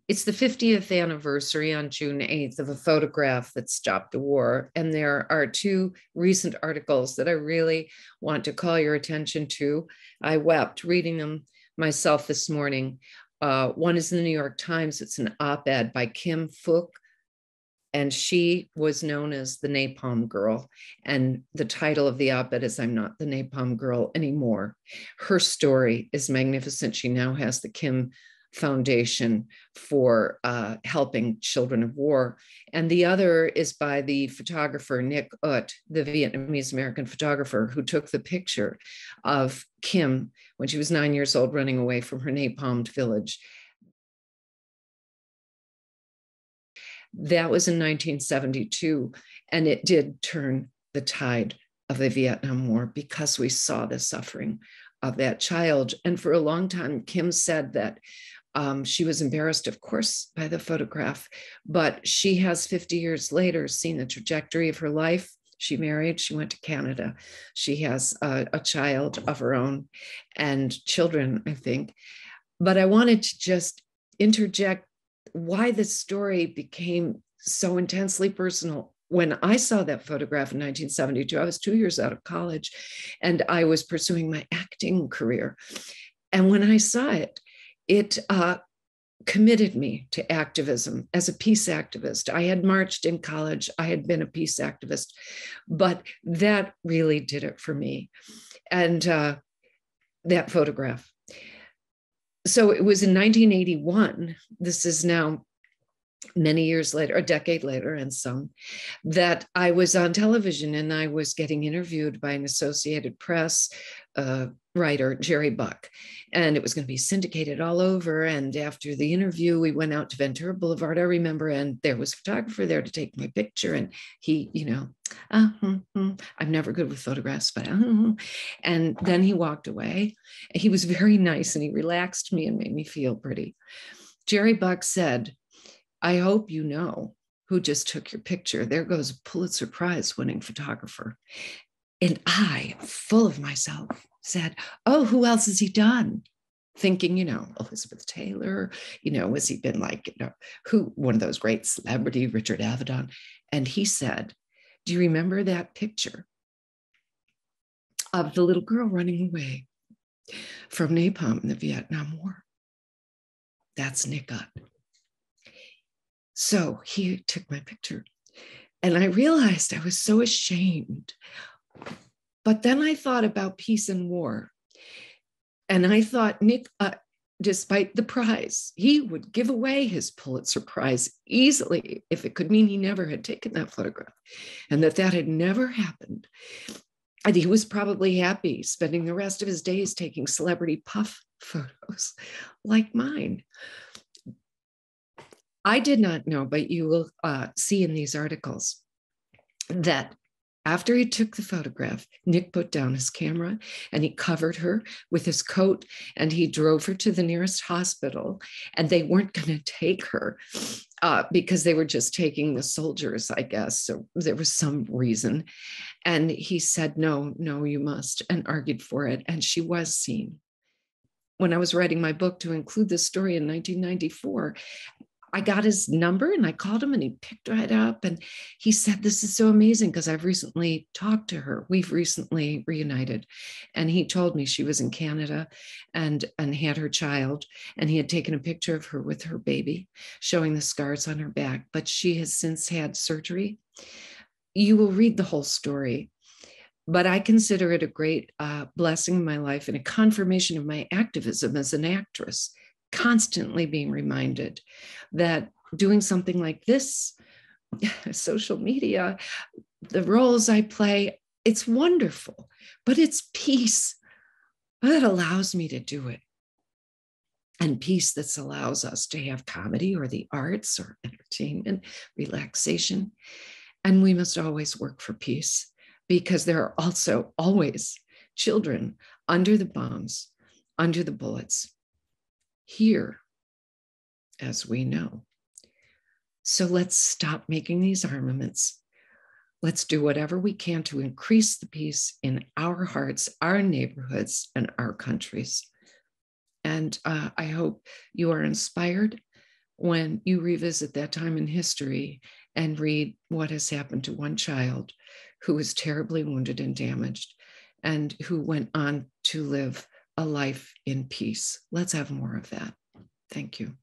It's the 50th anniversary on June 8th of a photograph that stopped the war. And there are two recent articles that I really want to call your attention to. I wept reading them myself this morning. One is in the New York Times. It's an op-ed by Kim Phuc, and she was known as the Napalm Girl. And the title of the op-ed is I'm Not the Napalm Girl Anymore. Her story is magnificent. She now has the Kim Foundation for helping children of war. And the other is by the photographer Nick Ut, the Vietnamese American photographer who took the picture of Kim when she was 9 years old running away from her napalmed village. That was in 1972, and it did turn the tide of the Vietnam War because we saw the suffering of that child. And for a long time, Kim said that she was embarrassed, of course, by the photograph, but she has 50 years later seen the trajectory of her life. She married, she went to Canada. She has a child of her own and children, I think. But I wanted to just interject why this story became so intensely personal. When I saw that photograph in 1972, I was 2 years out of college and I was pursuing my acting career. And when I saw it, it committed me to activism as a peace activist. I had marched in college, I had been a peace activist, but that really did it for me. And that photograph. So it was in 1981, this is now many years later, a decade later and some, that I was on television and I was getting interviewed by an Associated Press writer, Jerry Buck, and it was going to be syndicated all over. And after the interview, we went out to Ventura Boulevard, I remember, and there was a photographer there to take my picture. And he, I'm never good with photographs, but and then he walked away. He was very nice and he relaxed me and made me feel pretty. Jerry Buck said, I hope you know who just took your picture. There goes a Pulitzer Prize winning photographer. And I, full of myself, said, oh, who else has he done? Thinking, Elizabeth Taylor, has he been like, who, one of those great celebrity, Richard Avedon? And he said, do you remember that picture of the little girl running away from napalm in the Vietnam War? That's Nick Ut. So he took my picture and I realized I was so ashamed. But then I thought about peace and war. And I thought Nick, despite the prize, he would give away his Pulitzer Prize easily if it could mean he never had taken that photograph and that had never happened. And he was probably happy spending the rest of his days taking celebrity puff photos like mine. I did not know, but you will see in these articles that after he took the photograph, Nick put down his camera and he covered her with his coat and he drove her to the nearest hospital. And they weren't going to take her because they were just taking the soldiers, I guess. So there was some reason. And he said, no, you must, and argued for it. And she was seen. When I was writing my book to include this story in 1994, I got his number and I called him and he picked right up and he said, this is so amazing because I've recently talked to her. We've recently reunited. And he told me she was in Canada and had her child. And he had taken a picture of her with her baby, showing the scars on her back. But she has since had surgery. You will read the whole story. But I consider it a great blessing in my life and a confirmation of my activism as an actress. Constantly being reminded that doing something like this, social media, the roles I play, it's wonderful, but it's peace that allows me to do it. And peace that allows us to have comedy or the arts or entertainment, relaxation. And we must always work for peace because there are also always children under the bombs, under the bullets, here, as we know. So let's stop making these armaments. Let's do whatever we can to increase the peace in our hearts, our neighborhoods, and our countries. And I hope you are inspired when you revisit that time in history and read what has happened to one child who was terribly wounded and damaged and who went on to live a life in peace. Let's have more of that. Thank you.